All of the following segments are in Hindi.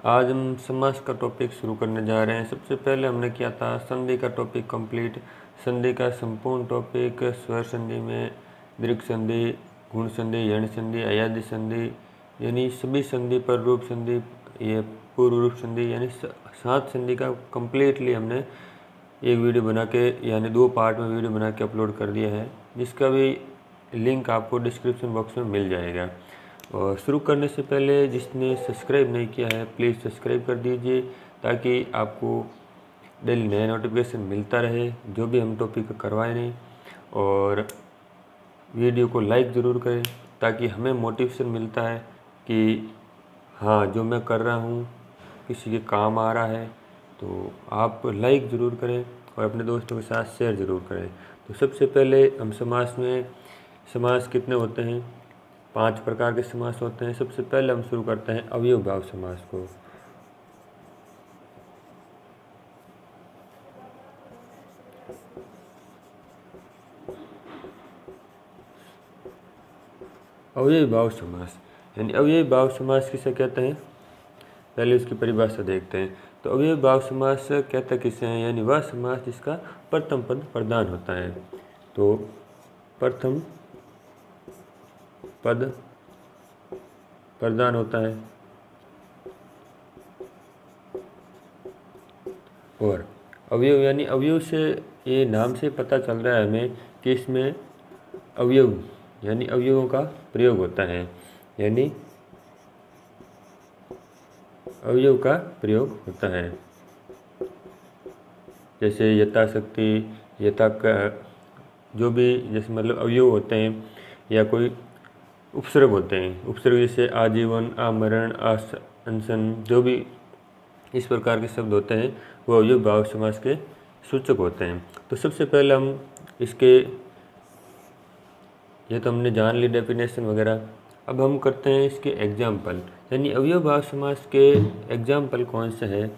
आज हम समास का टॉपिक शुरू करने जा रहे हैं। सबसे पहले हमने किया था संधि का टॉपिक कंप्लीट। संधि का संपूर्ण टॉपिक स्वर संधि में दीर्घ संधि, गुण संधि, यण संधि, अयादि संधि यानी सभी संधि पर रूप संधि, ये पूर्व रूप संधि यानी 7 संधि का कंप्लीटली हमने एक वीडियो बना के यानी 2 पार्ट में वीडियो बना के अपलोड कर दिया है, जिसका भी लिंक आपको डिस्क्रिप्शन बॉक्स में मिल जाएगा। और शुरू करने से पहले जिसने सब्सक्राइब नहीं किया है प्लीज़ सब्सक्राइब कर दीजिए, ताकि आपको डेली नया नोटिफिकेशन मिलता रहे जो भी हम टॉपिक करवाए नहीं। और वीडियो को लाइक ज़रूर करें ताकि हमें मोटिवेशन मिलता है कि हाँ जो मैं कर रहा हूँ किसी के काम आ रहा है। तो आप लाइक ज़रूर करें और अपने दोस्तों के साथ शेयर ज़रूर करें। तो सबसे पहले हम समास कितने होते हैं? 5 प्रकार के समास होते हैं। सबसे पहले हम शुरू करते हैं अवयव समास को। अवयवी समास यानी अवयवी समास किसे कहते हैं, पहले उसकी परिभाषा देखते हैं। तो अवयवी समास कहते किसे हैं, यानी वह समास जिसका प्रथम पद प्रधान होता है। तो प्रथम पद प्रधान होता है और अवयव यानी अवयव से ये नाम से पता चल रहा है हमें कि इसमें अवयव यानी अवयवों का प्रयोग होता है, यानी अवयव का प्रयोग होता है। जैसे यथाशक्ति, यथा का जो भी जैसे मतलब अवयव होते हैं या कोई उपसर्ग होते हैं, उपसर्ग जैसे आजीवन, आमरण, अनशन, जो भी इस प्रकार के शब्द होते हैं वो अवयवी समास के सूचक होते हैं। तो सबसे पहले हम इसके ये तो हमने जान ली डेफिनेशन वगैरह। अब हम करते हैं इसके एग्जाम्पल, यानी अवयवी समास के एग्जाम्पल कौन से हैं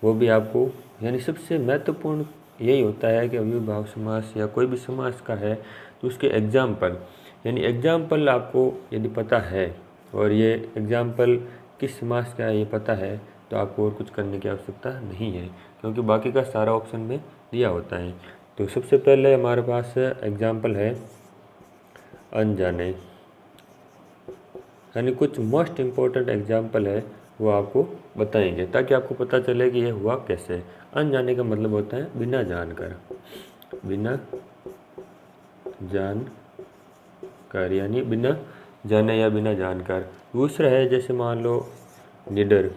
वो भी आपको, यानी सबसे महत्वपूर्ण यही होता है कि अवयवी समास या कोई भी समास का है तो उसके एग्जाम्पल, यानी एग्जाम्पल आपको यदि पता है और ये एग्जाम्पल किस समास का है ये पता है तो आपको और कुछ करने की आवश्यकता नहीं है, क्योंकि बाकी का सारा ऑप्शन में दिया होता है। तो सबसे पहले हमारे पास एग्जाम्पल है अनजाने, यानी कुछ मोस्ट इम्पोर्टेंट एग्जाम्पल है वो आपको बताएंगे ताकि आपको पता चले कि ये हुआ कैसे। अनजाने का मतलब होता है बिना जानकर, बिना जानकर यानी बिना जाने या बिना जानकर। दूसरा है जैसे मान लो निडर,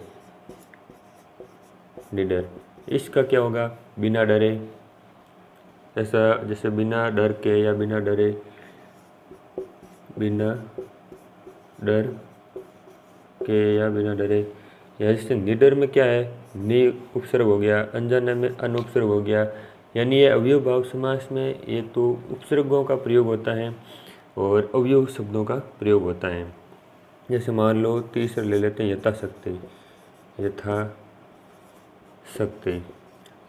निडर इसका क्या होगा, बिना डरे, ऐसा जैसे बिना डर के या बिना डरे, बिना डर के या बिना डरे। या जैसे निडर में क्या है, नि उपसर्ग हो गया, अनजाने में अन उपसर्ग हो गया, यानी ये अवयव भाव समास में ये तो उपसर्गों का प्रयोग होता है और अवयव शब्दों का प्रयोग होता है। जैसे मान लो तीसरा ले लेते हैं यथाशक्ति, यथाशक्ति,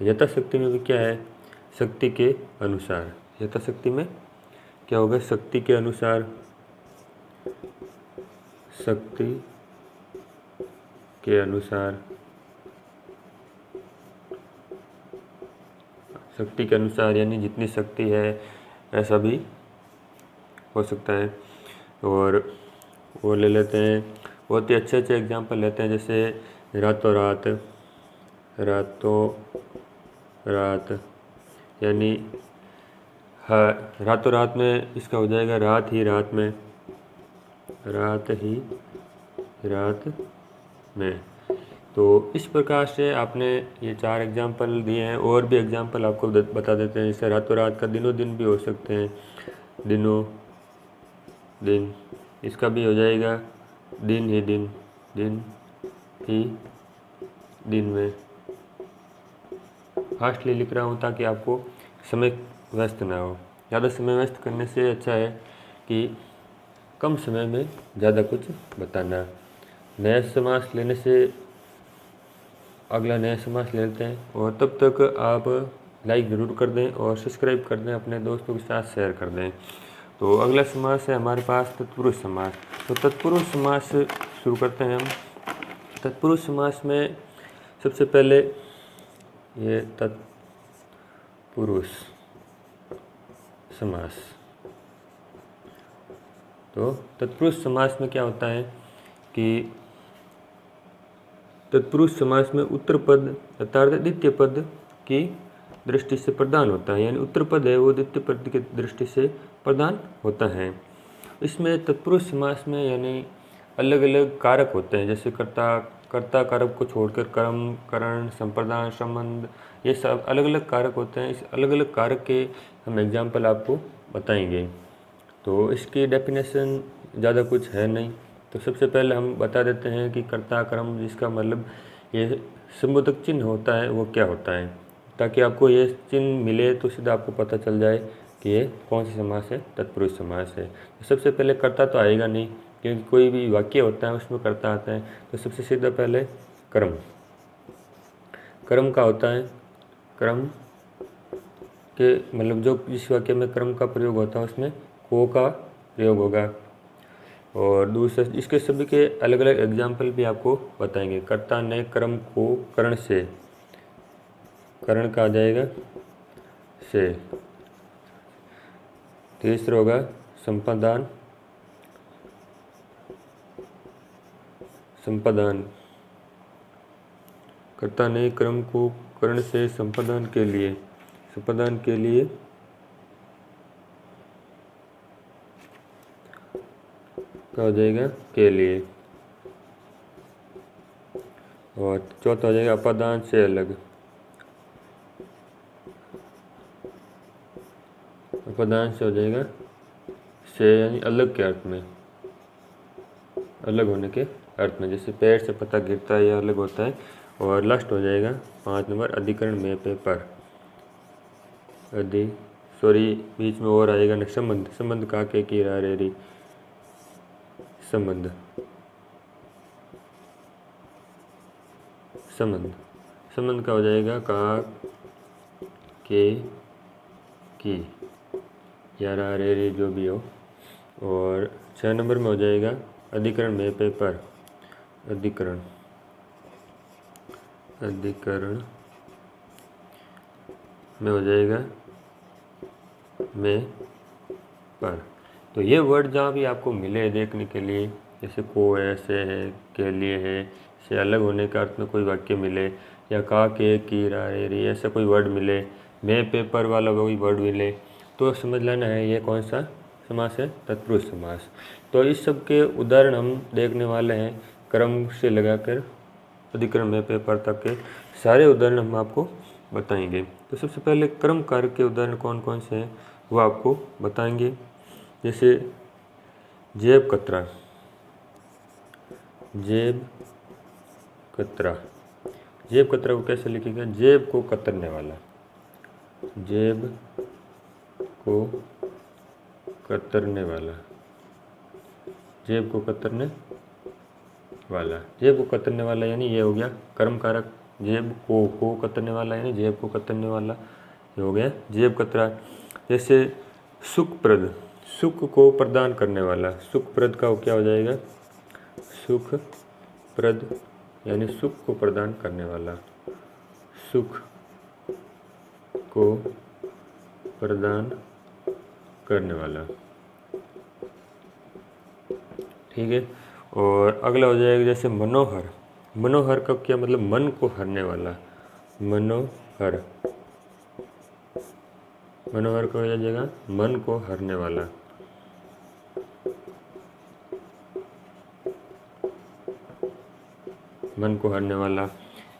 यथाशक्ति में भी क्या है, शक्ति के अनुसार। यथाशक्ति में क्या होगा, शक्ति के अनुसार, शक्ति के अनुसार, शक्ति के अनुसार यानी जितनी शक्ति है ऐसा भी हो सकता है। और वो ले लेते हैं, बहुत ही अच्छे अच्छे एग्जाम्पल लेते हैं, जैसे रातों रात, रातों रात यानी हाँ रातों रात में इसका हो जाएगा रात ही रात में, रात ही रात में। तो इस प्रकार से आपने ये 4 एग्जाम्पल दिए हैं, और भी एग्जाम्पल आपको बता देते हैं। जैसे रातों रात का दिनों दिन भी हो सकते हैं, दिनों दिन, इसका भी हो जाएगा दिन ही दिन, दिन ही दिन में। फास्टली लिख रहा हूँ ताकि आपको समय व्यस्त ना हो। ज़्यादा समय व्यस्त करने से अच्छा है कि कम समय में ज़्यादा कुछ बताना। नया समास लेने से अगला नया समास ले लेते हैं, और तब तक आप लाइक ज़रूर कर दें और सब्सक्राइब कर दें, अपने दोस्तों के साथ शेयर कर दें। तो अगला समास है हमारे पास तत्पुरुष समास। तो तत्पुरुष समास शुरू करते हैं हम। तत्पुरुष समास में सबसे पहले ये तत्पुरुष समास। तो तत्पुरुष समास में क्या होता है कि तत्पुरुष समास में उत्तर पद अर्थात द्वितीय पद की दृष्टि से प्रधान होता है, यानी उत्तर पद है वो द्वितीय पद की दृष्टि से प्रधान होता है। इसमें तत्पुरुष समास में यानी अलग अलग कारक होते हैं, जैसे कर्ता कारक को छोड़कर कर्म, करण, संप्रदान, संबंध, ये सब अलग अलग कारक होते हैं। इस अलग अलग कारक के हम एग्जाम्पल आपको बताएंगे। तो इसकी डेफिनेशन ज़्यादा कुछ है नहीं, तो सबसे पहले हम बता देते हैं कि कर्ता कर्म जिसका मतलब ये संबोधक चिन्ह होता है वो क्या होता है, ताकि आपको ये चिन्ह मिले तो सीधा आपको पता चल जाए कि ये कौन सा समास है, तत्पुरुष समास है। तो सबसे पहले कर्ता तो आएगा नहीं, क्योंकि कोई भी वाक्य होता है उसमें कर्ता आता है। तो सबसे सीधा पहले कर्म, कर्म का होता है, कर्म के मतलब जो जिस वाक्य में कर्म का प्रयोग होता है उसमें को का प्रयोग होगा। और दूसरा इसके सभी के अलग अलग एग्जाम्पल भी आपको बताएंगे। कर्ता ने कर्म को करण से, करण का आ जाएगा से। तीसरा होगा संपादान, संपादान, कर्ता ने कर्म को करण से संपादन के लिए, संपादन के लिए क्या हो जाएगा के लिए। और चौथा हो जाएगा अपादान से अलग, अपादान से हो जाएगा से यानी अलग के अर्थ में, अलग होने के अर्थ में, जैसे पेड़ से पत्ता गिरता है या अलग होता है। और लास्ट हो जाएगा 5 नंबर अधिकरण में पे पर, बीच में और आएगा न संबंध, संबंध का के की रा रे री, संबंध, संबंध, संबंध का हो जाएगा का के की या रा रे री जो भी हो। और 6 नंबर में हो जाएगा अधिकरण में पे पर, अधिकरण, अधिकरण में हो जाएगा में पर। तो ये वर्ड जहाँ भी आपको मिले देखने के लिए, जैसे को है, से है, के लिए है, से अलग होने का अर्थ में कोई वाक्य मिले, या का के की रा रे री ऐसा कोई वर्ड मिले, में पेपर वाला कोई वर्ड मिले, तो समझ लेना है ये कौन सा समास है, तत्पुरुष समास। तो इस सब के उदाहरण हम देखने वाले हैं, क्रम से लगाकर अधिकरण में पेपर तक के सारे उदाहरण हम आपको बताएंगे। तो सबसे पहले क्रम कारक के उदाहरण कौन कौन से हैं वो आपको बताएंगे। जैसे जेब कतरा, जेब कतरा, जेब कतरा को कैसे लिखेगा, जेब को कतरने वाला, जेब को कतरने वाला, जेब को कतरने वाला, जेब को कतरने वाला यानी ये हो गया कर्म कारक। जेब को कतरने वाला यानी जेब को कतरने वाला, ये हो गया जेब कतरा। जैसे सुखप्रद, सुख को प्रदान करने वाला, सुखप्रद का क्या हो जाएगा, सुखप्रद यानी सुख को प्रदान करने वाला, सुख को प्रदान करने वाला, ठीक है। और अगला हो जाएगा जैसे मनोहर, मनोहर का क्या मतलब, मन को हरने वाला, मनोहर, मनोहर का हो जाएगा मन को हरने वाला। मन को हरने वाला,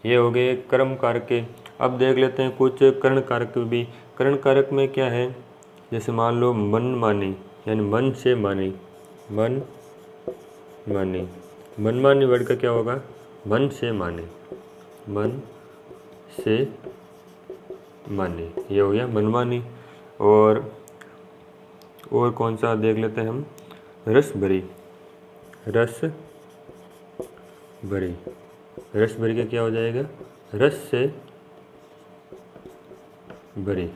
ये हो गए कर्म कारक के। अब देख लेते हैं कुछ करण कारक भी। करण कारक में क्या है, जैसे मान लो मन मानी यानी मन से मानी, मन मानी, मनमानी वर्ड का क्या होगा, मन से माने, मन से माने, ये हो गया मनमानी। और कौन सा देख लेते हैं हम, रस भरी, रस भरी, रस भरी का क्या हो जाएगा, रस से भरी,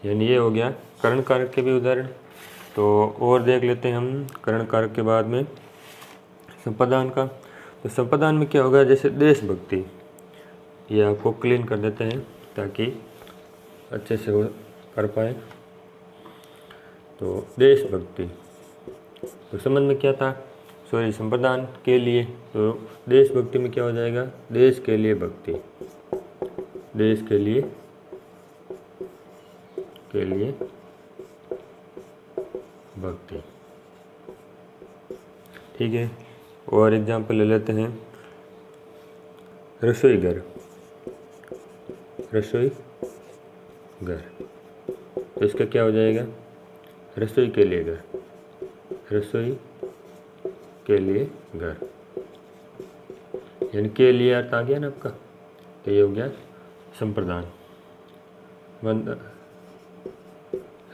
यानी ये हो गया करण कारक के भी उदाहरण। तो और देख लेते हैं हम करण कारक के बाद में संपादन का। तो संपादन में क्या होगा, जैसे देशभक्ति, ये आपको क्लीन कर देते हैं ताकि अच्छे से वो कर पाए। तो देशभक्ति, तो समझ में क्या था, सॉरी संपादन के लिए, तो देशभक्ति में क्या हो जाएगा, देश के लिए भक्ति, देश के लिए भक्ति। ठीक है, और एग्जाम्पल ले लेते हैं, रसोई घर, रसोई घर, तो इसका क्या हो जाएगा, रसोई के लिए घर, रसोई के लिए घर, यानी के लिए अर्थ आ गया ना आपका, तो ये हो गया संप्रदान,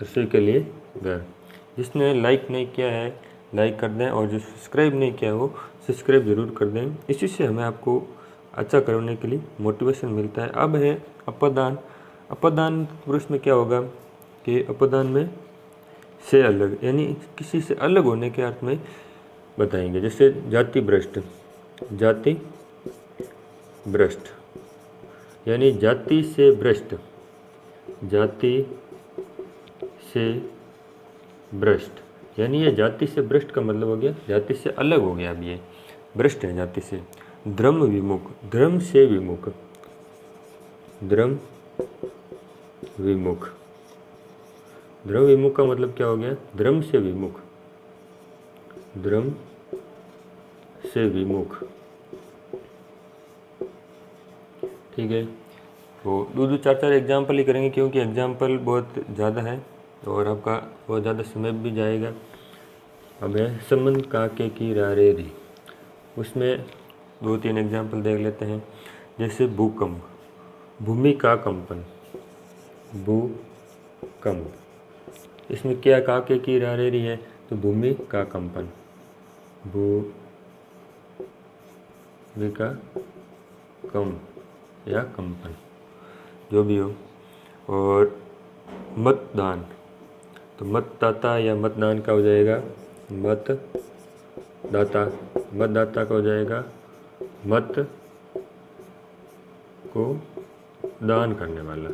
रसोई के लिए घर। जिसने लाइक नहीं किया है लाइक कर दें, और जो सब्सक्राइब नहीं किया हो सब्सक्राइब ज़रूर कर दें। इसी से हमें आपको अच्छा करने के लिए मोटिवेशन मिलता है। अब है अपदान। अपदान पुरुष में क्या होगा कि अपदान में से अलग, यानी किसी से अलग होने के अर्थ में बताएंगे। जैसे जाति भ्रष्ट, जाति भ्रष्ट यानी जाति से भ्रष्ट, जाति से भ्रष्ट, यानी ये जाति से भ्रष्ट का मतलब हो गया जाति से अलग हो गया। अब ये भ्रष्ट है जाति से। धर्म विमुख, धर्म से विमुख, धर्म विमुख, धर्म विमुख का मतलब क्या हो गया, धर्म से विमुख, धर्म से विमुख। ठीक है, तो दो चार एग्जाम्पल ही करेंगे क्योंकि एग्जाम्पल बहुत ज़्यादा है और आपका बहुत ज़्यादा समय भी जाएगा। अब है संबंध काके की रारे री, उसमें 2-3 एग्जाम्पल देख लेते हैं। जैसे भूकंप, भूमि का कंपन, भूकंप, इसमें क्या काके की रारे री है, तो भूमि का कंपन, भूमि का कंप या कंपन जो भी हो। और मतदान, तो मतदाता या मतदान का हो जाएगा मतदाता, मतदाता का हो जाएगा मत को दान करने वाला,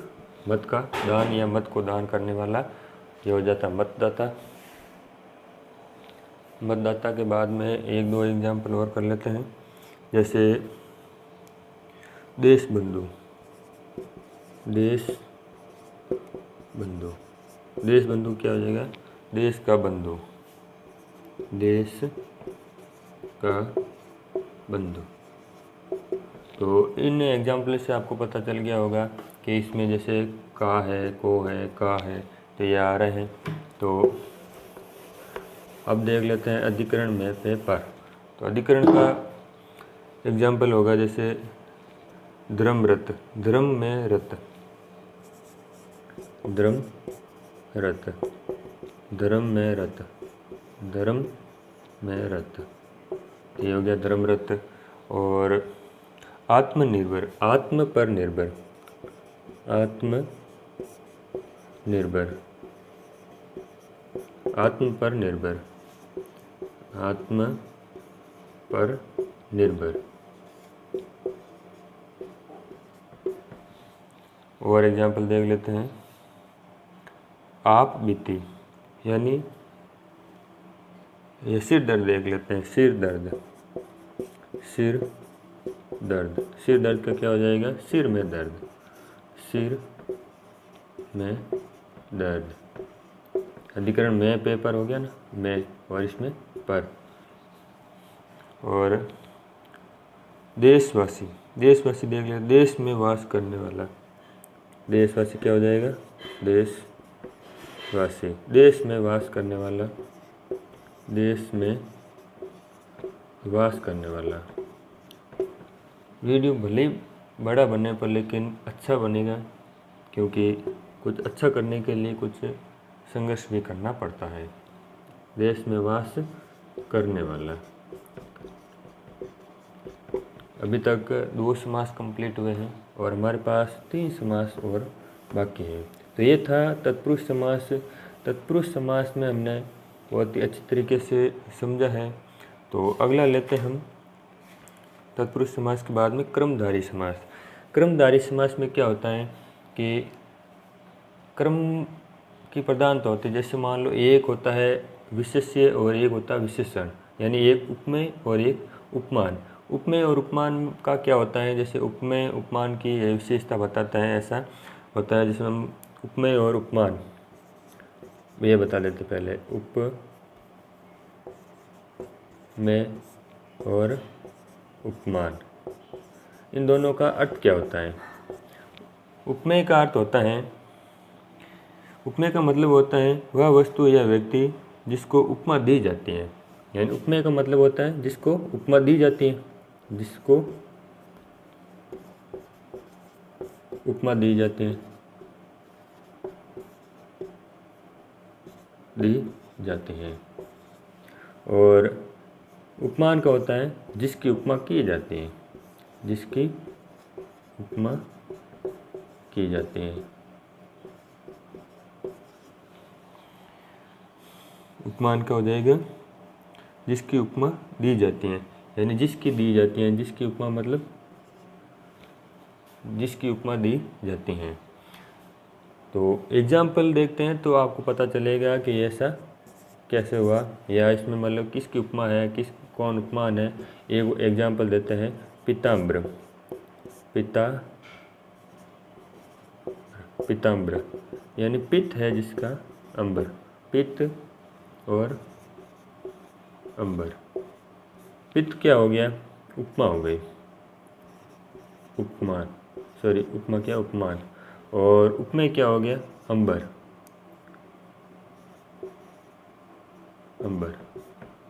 मत का दान या मत को दान करने वाला, ये हो जाता मतदाता। मतदाता के बाद में 1-2 एग्जाम्पल और कर लेते हैं। जैसे देश बंधु, देश बंधु, देश बंधु क्या हो जाएगा, देश का बंधु, देश का बंधु। तो इन एग्जाम्पल से आपको पता चल गया होगा कि इसमें जैसे का है, को है, का है, तो ये आ रहे हैं। तो अब देख लेते हैं अधिकरण में पे पर। तो अधिकरण का एग्जाम्पल होगा जैसे धर्म रथ, धर्म में रथ, धर्म रथ, धर्म में रथ, धर्म में रथ, ये हो गया धर्म रथ। और आत्मनिर्भर, आत्म पर निर्भर, आत्म निर्भर, आत्म पर निर्भर, आत्म पर निर्भर। और एग्जाम्पल देख लेते हैं। आप बीती, यानी ये सिर दर्द देख लेते हैं, सिर दर्द, सिर दर्द, सिर दर्द का क्या हो जाएगा, सिर में दर्द, सिर में दर्द। अधिकरण में पे पर हो गया ना, में, और इसमें पर। और देशवासी, देशवासी देख ले, देश में वास करने वाला, देशवासी क्या हो जाएगा, देशवासी, देश में वास करने वाला, देश में वास करने वाला। वीडियो भले ही बड़ा बने पर लेकिन अच्छा बनेगा, क्योंकि कुछ अच्छा करने के लिए कुछ संघर्ष भी करना पड़ता है। देश में वास करने वाला। अभी तक 2 समास कंप्लीट हुए हैं और हमारे पास 3 समास और बाकी है। तो ये था तत्पुरुष समास। तत्पुरुष समास में हमने बहुत ही अच्छी तरीके से समझा है तो अगला लेते हैं हम तत्पुरुष समास के बाद में क्रमधारी समास। क्रमधारी समास में क्या होता है कि क्रम की प्रधानता होती है। जैसे मान लो एक होता है विशेष्य और एक होता है विशेषण, यानी एक उपमेय और एक उपमान। उपमेय और उपमान का क्या होता है, जैसे उपमेय उपमान की विशेषता बताता है, ऐसा होता है जिसमें हम उपमेय और उपमान ये बता देते पहले। उपमेय और उपमान, इन दोनों का अर्थ क्या होता है। उपमेय का अर्थ होता है, उपमेय का मतलब होता है वह वस्तु या व्यक्ति जिसको उपमा दी जाती है। यानी उपमेय का मतलब होता है जिसको उपमा दी जाती है, जिसको उपमा दी जाती है, दी जाती है। और उपमान का होता है जिसकी उपमा की जाती है, जिसकी उपमा की जाती है। उपमान का हो जाएगा जिसकी उपमा दी जाती है, यानी जिसकी दी जाती है। जिसकी उपमा मतलब जिसकी उपमा दी जाती हैं। तो एग्जाम्पल देखते हैं तो आपको पता चलेगा कि ऐसा कैसे हुआ, या इसमें मतलब किसकी उपमा है, किस कौन उपमान है। एक एग्जाम्पल देते हैं, पीताम्बर। पीताम्बर यानी पित्त है जिसका अंबर, पित्त और अंबर। पित्त क्या हो गया, उपमा हो गई, उपमान, सॉरी उपमा क्या, उपमान। और उपमेय क्या हो गया, अंबर, अंबर।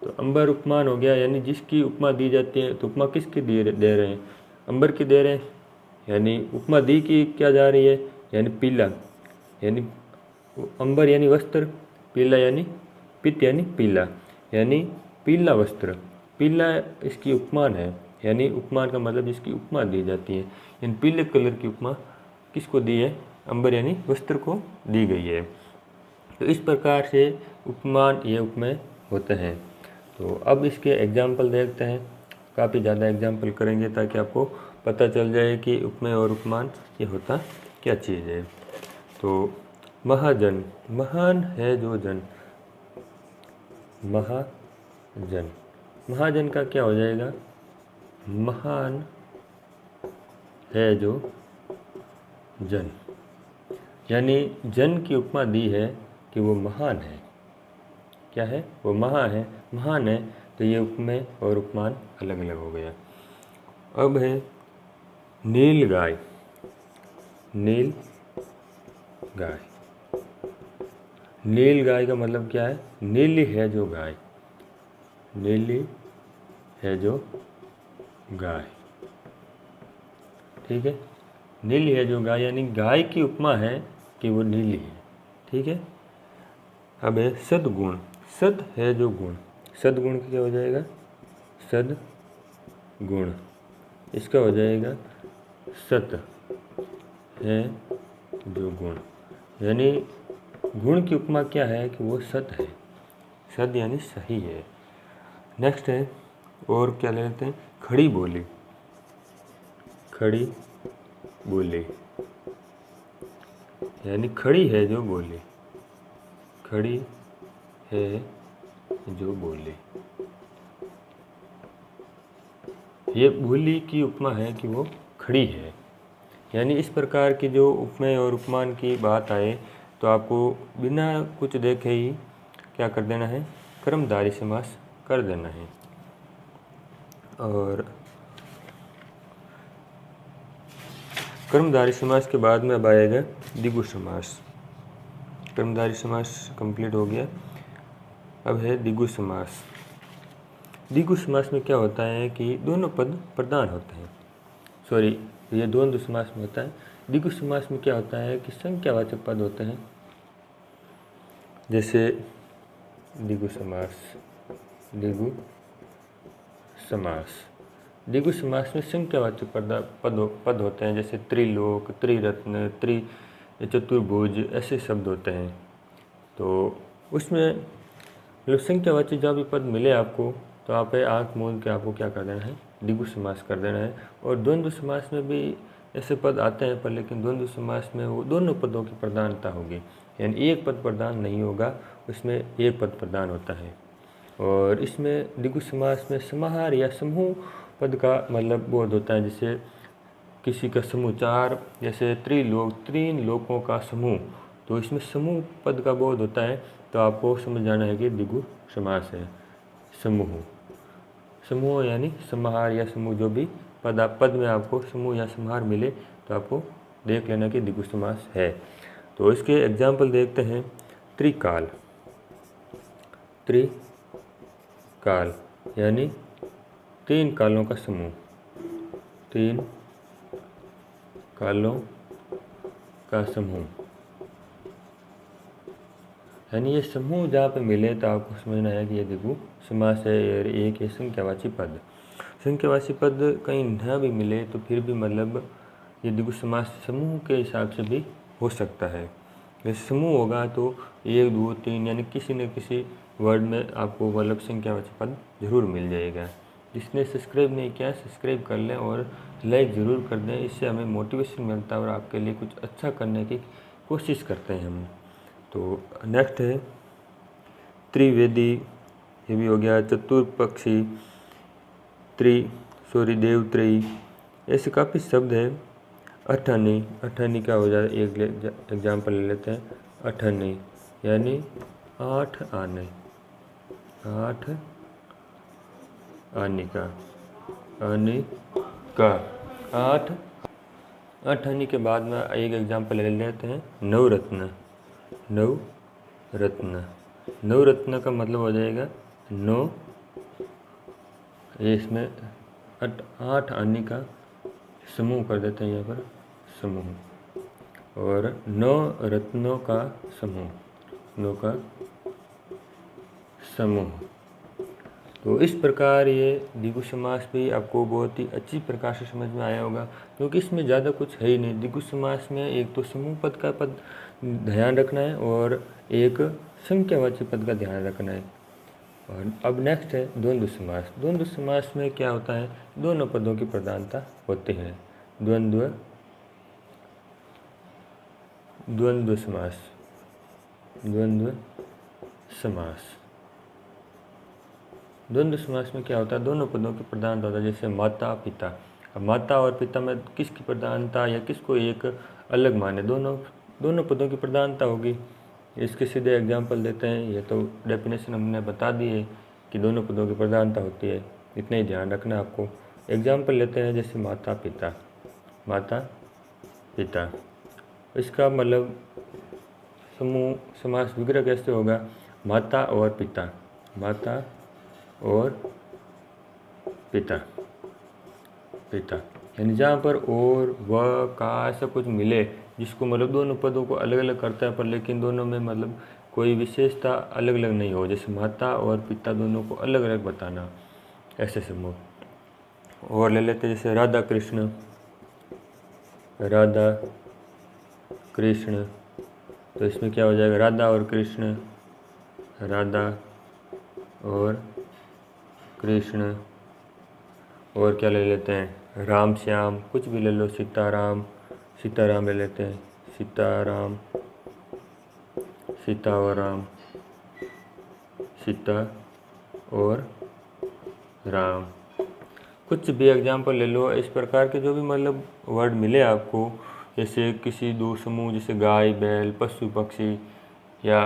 तो अंबर उपमान हो गया, यानी जिसकी उपमा दी जाती है। तो उपमा किसकी दे रहे हैं, अंबर की दे रहे हैं। यानी उपमा दी की क्या जा रही है, यानी पीला, यानी अंबर यानी वस्त्र, पीला यानी पित्त यानी पीला, यानी पीला वस्त्र, पीला इसकी उपमान है। यानी उपमान का मतलब जिसकी उपमा दी जाती है। यानी पीले कलर की उपमा किसको दी है, अंबर यानी वस्त्र को दी गई है। तो इस प्रकार से उपमान ये उपमेय होते हैं। तो अब इसके एग्जाम्पल देखते हैं, काफ़ी ज़्यादा एग्जाम्पल करेंगे ताकि आपको पता चल जाए कि उपमेय और उपमान ये होता क्या चीज़ है। तो महाजन, महान है जो जन, महाजन, महाजन का क्या हो जाएगा, महान है जो जन, यानी जन की उपमा दी है कि वो महान है। क्या है, वो महान है। तो ये उपमेय और उपमान अलग अलग हो गया। अब है नील गाय, नील गाय। नील गाय का मतलब क्या है, नीली है जो गाय, नीली है जो गाय। ठीक है, नीली है जो गाय, यानी गाय की उपमा है कि वो नीली है। ठीक है। अब है सद्गुण, सद है जो गुण, सद्गुण क्या हो जाएगा, सद्गुण, इसका हो जाएगा सत है जो गुण, यानी गुण की उपमा क्या है कि वो सत है, सद यानी सही है। नेक्स्ट है, और क्या ले लेते हैं, खड़ी बोली, खड़ी बोली, यानी खड़ी है जो बोली, खड़ी है जो बोली। ये बोली की उपमा है कि वो खड़ी है। यानी इस प्रकार की जो उपमेय और उपमान की बात आए तो आपको बिना कुछ देखे ही क्या कर देना है, क्रमधारी समास कर देना है। और कर्मधारी समास के बाद में अब आएगा द्विगु समास। कर्मधारी समास कंप्लीट हो गया, अब है द्विगु समास। द्विगु समास में क्या होता है कि दोनों पद प्रधान होते हैं, सॉरी ये द्वंद्व समास में होता है। द्विगु समास में क्या होता है कि संख्यावाचक पद होते हैं, जैसे द्विगु समास, द्विगु समास। द्विगु समास में संख्यावाचक पद होते हैं, जैसे त्रिलोक, त्रिरत्न, चतुर्भुज, ऐसे शब्द होते हैं। तो उसमें संख्यावाचक जब भी पद मिले आपको तो आप आँख मूंद के आपको क्या कर देना है, द्विगु समास कर देना है। और द्वंद्व समास में भी ऐसे पद आते हैं पर लेकिन द्वंद्व समास में वो दोनों पदों की प्रधानता होगी, यानी एक पद प्रधान नहीं होगा, उसमें एक पद प्रधान होता है। और इसमें द्विगु समास में समाहार या समूह पद का मतलब बोध होता है, जैसे किसी का समूह चार, जैसे त्रिलोक, तीन लोकों का समूह, तो इसमें समूह पद का बोध होता है। तो आपको समझ जाना है कि द्विगु समास है। समूह, समूह यानी समाहार या समूह, जो भी पद में आपको समूह या समाहार मिले तो आपको देख लेना कि द्विगु समास है। तो इसके एग्जाम्पल देखते हैं। त्रिकाल, त्रिकाल यानी तीन कालों का समूह, तीन कालों का समूह, यानी ये समूह जहाँ पे मिले तो आपको समझना है कि ये द्विगु समास है। और एक है संख्यावाची पद। संख्यावाची पद कहीं ना भी मिले तो फिर भी मतलब ये द्विगु समास समूह के हिसाब से भी हो सकता है। जैसे समूह होगा तो एक दो तीन, यानी किसी न किसी वर्ड में आपको मतलब संख्यावाची पद जरूर मिल जाएगा। जिसने सब्सक्राइब नहीं किया सब्सक्राइब कर लें और लाइक ज़रूर कर दें, इससे हमें मोटिवेशन मिलता है और आपके लिए कुछ अच्छा करने की कोशिश करते हैं हम। तो नेक्स्ट है त्रिवेदी, ये भी हो गया। चतुर्पक्षी, देवत्रयी, ऐसे काफ़ी शब्द है। अठन्नी, अठन्नी का हो जाए, एक एग्जाम्पल ले लेते हैं। अठन्नी यानी आठ आने, आठ आने का, आने का, आठ। अठन्नी के बाद में एक एग्जाम्पल ले लेते हैं। नवरत्न, नवरत्न, नवरत्न का मतलब हो जाएगा नौ, ये इसमें आठ आने का समूह कर देते हैं यहाँ पर, समूह, और नौ रत्नों का समूह, नौ का समूह। तो इस प्रकार ये द्विगु समास भी आपको बहुत ही अच्छी प्रकार से समझ में आया होगा, क्योंकि इसमें ज़्यादा कुछ है ही नहीं। द्विगु समास में एक तो समूह पद का पद ध्यान रखना है और एक संख्यावाची पद का ध्यान रखना है। और अब नेक्स्ट है द्वंद्व समास। द्वंद्व समास में क्या होता है, दोनों पदों की प्रधानता होती है। द्वंद्व समास, द्वंद्व समास, द्वंद्व समास में क्या होता है, दोनों पदों की प्रधानता होता है। जैसे माता पिता, अब माता और पिता में किसकी प्रधानता या किसको एक अलग माने, दोनों पदों की प्रधानता होगी। इसके सीधे एग्जाम्पल देते हैं। ये तो डेफिनेशन हमने बता दी है कि दोनों पदों की प्रधानता होती है, इतना ही ध्यान रखना आपको। एग्जाम्पल लेते हैं, जैसे माता पिता, माता पिता, इसका मतलब समूह समास विग्रह कैसे होगा, माता और पिता, माता और पिता, पिता, यानी जहाँ पर और व का ऐसा कुछ मिले जिसको मतलब दोनों पदों को अलग अलग करता है पर लेकिन दोनों में मतलब कोई विशेषता अलग अलग नहीं हो, जैसे माता और पिता दोनों को अलग अलग बताना, ऐसे समूह। और ले लेते हैं जैसे राधा कृष्ण, राधा कृष्ण, तो इसमें क्या हो जाएगा, राधा और कृष्ण, राधा और कृष्ण। और क्या ले लेते हैं, राम श्याम, कुछ भी ले लो, सीताराम, सीताराम ले लेते हैं, सीताराम, सीता और राम, सीता और राम, कुछ भी एग्जाम्पल ले लो। इस प्रकार के जो भी मतलब वर्ड मिले आपको, जैसे किसी दो समूह, जैसे गाय बैल पशु पक्षी, या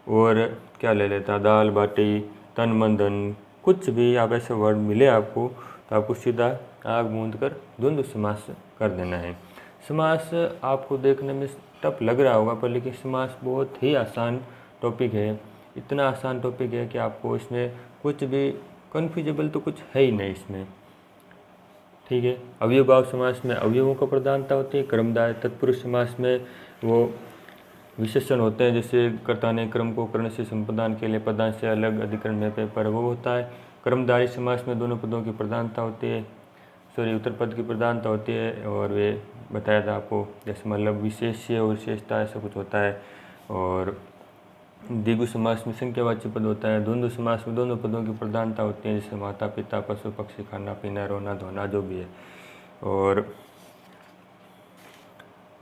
और क्या ले लेता, दाल बाटी, तन मन धन, कुछ भी आप ऐसे वर्ड मिले आपको तो आपको सीधा आँख मूंद कर द्वंद्व समास कर देना है। समास आपको देखने में टफ लग रहा होगा पर लेकिन समास बहुत ही आसान टॉपिक है। इतना आसान टॉपिक है कि आपको इसमें कुछ भी कन्फ्यूजेबल तो कुछ है ही नहीं इसमें, ठीक है। अवयवभाव समास में अवयवों का प्रधानता होती है। क्रमदाय तत्पुरुष समास में वो विशेषण होते हैं, जैसे कर्ता ने क्रम को कर्ण से संप्रदान के लिए पदांश से अलग अधिकरण में पर वो होता है। कर्मधारय समास में दोनों पदों की प्रधानता होती है, उत्तर पद की प्रधानता होती है। और वे बताया था आपको, जैसे मतलब विशेष्य और विशेषता ऐसा कुछ होता है। और द्विगु समास में संख्यावाची पद होता है। द्वंद्व समास में दोनों पदों की प्रधानता होती है, जैसे माता पिता, पशु पक्षी, खाना पीना, रोना धोना, जो भी है। और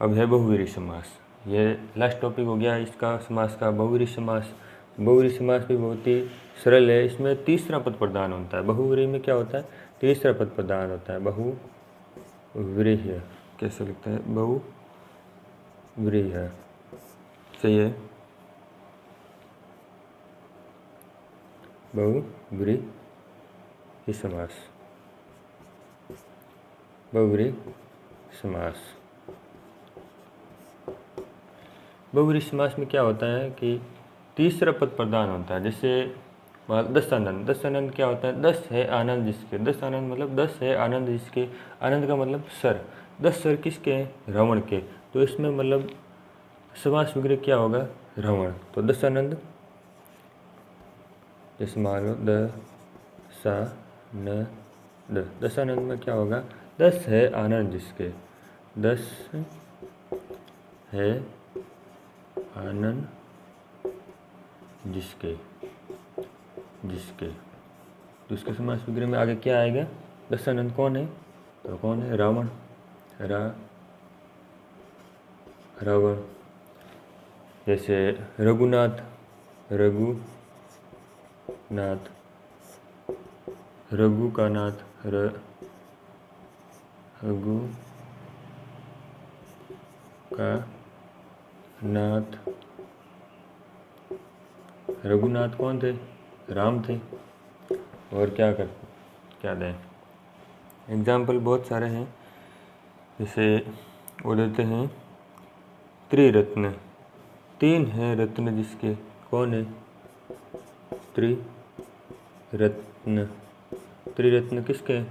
अब है बहुव्रीहि समास। ये लास्ट टॉपिक हो गया इसका समास का, बहुव्रीहि समास। बहुव्रीहि समास भी बहुत ही सरल है। इसमें तीसरा पद प्रधान होता है। बहुव्रीहि में क्या होता है? तीसरा पद प्रधान होता है। बहुव्रीहि कैसे लिखते हैं? बहुव्रीहि सही है। बहुव्रीहि समास, बहुव्रीहि समास। बहुव्रीहि समास में क्या होता है कि तीसरा पद प्रधान होता है। जैसे दशानंद, दशानंद क्या होता है? 10 है आनंद जिसके, दशानंद मतलब 10 है आनंद जिसके। आनंद का मतलब सर, 10 सर किसके हैं? रावण के। तो इसमें मतलब समास विग्रह क्या होगा? रावण। तो दशानंद, जैसे मान लो दशानंद में क्या होगा? 10 है आनंद जिसके, 10 है आनंद जिसके, तो इसके समास विग्रह में आगे क्या आएगा? दशानंद कौन है? तो कौन है? रावण, रावण। जैसे रघुनाथ, रघु का नाथ, रघु का नाथ। रघुनाथ कौन थे? राम थे। और क्या दें? एग्जाम्पल बहुत सारे हैं, जैसे वो देते हैं त्रिरत्न, 3 है रत्न जिसके। कौन है? त्रिरत्न। त्रिरत्न किसके?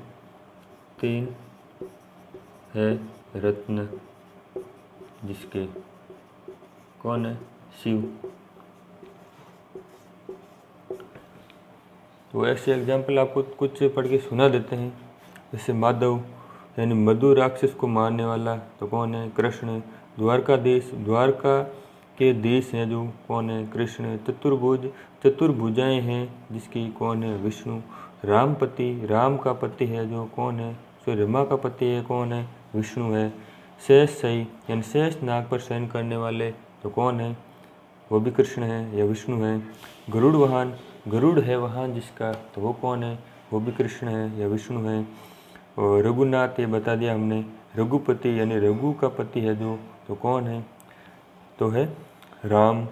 3 है रत्न जिसके। कौन है? शिव। तो ऐसे एग्जाम्पल आपको कुछ पढ़ के सुना देते हैं। जैसे माधव यानी मधु राक्षस को मारने वाला, तो कौन है? कृष्ण। द्वारकाधीश, द्वारका के देश हैं जो, कौन है? कृष्ण। चतुर्भुज, चतुर्भुजाएं हैं जिसकी, कौन है? विष्णु। रामपति, राम का पति है जो, कौन है? रमा का पति है, कौन है? विष्णु है। शेष सही यानी शेष नाग पर शयन करने वाले, तो कौन है? वो भी कृष्ण है या विष्णु है। गरुड़ वाहन, गरुड़ है वाहन जिसका, तो वो कौन है? वो भी कृष्ण है या विष्णु है। और रघुनाथ, ये बता दिया हमने। रघुपति यानी रघु का पति है जो, तो कौन है? तो है राम,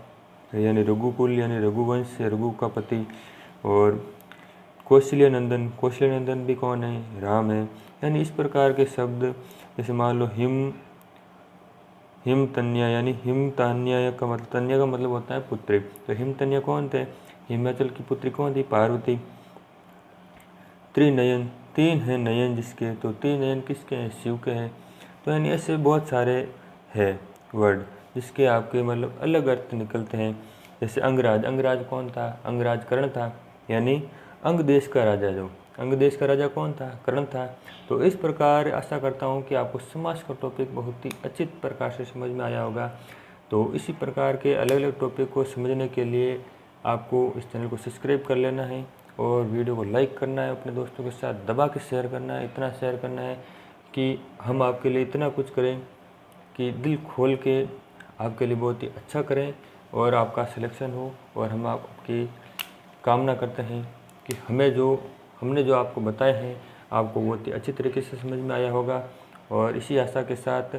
यानी रघुकुल यानी रघुवंश से रघु का पति। और कौशल्य नंदन, कौशल्य नंदन भी कौन है? राम है। यानी इस प्रकार के शब्द, जैसे मान लो हिमतन्या यानी हिमतन्या का मतलब, तन्या का मतलब होता है पुत्री। तो हिमतन्या कौन थे? हिमाचल की पुत्री कौन थी? पार्वती। त्रिनयन, 3 है नयन जिसके, तो 3 नयन किसके हैं? शिव के हैं। तो यानी ऐसे बहुत सारे है वर्ड जिसके आपके मतलब अलग अर्थ निकलते हैं। जैसे अंगराज, अंगराज कौन था? अंगराज कर्ण था, यानी अंग देश का राजा। जो अंग देश का राजा कौन था? कर्ण था। तो इस प्रकार आशा करता हूँ कि आपको समास का टॉपिक बहुत ही अच्छी प्रकार से समझ में आया होगा। तो इसी प्रकार के अलग अलग टॉपिक को समझने के लिए आपको इस चैनल को सब्सक्राइब कर लेना है और वीडियो को लाइक करना है, अपने दोस्तों के साथ दबा के शेयर करना है। इतना शेयर करना है कि हम आपके लिए इतना कुछ करें कि दिल खोल के आपके लिए बहुत ही अच्छा करें और आपका सिलेक्शन हो। और हम आपकी कामना करते हैं कि हमने जो आपको बताए हैं आपको बहुत ही अच्छी तरीके से समझ में आया होगा। और इसी आशा के साथ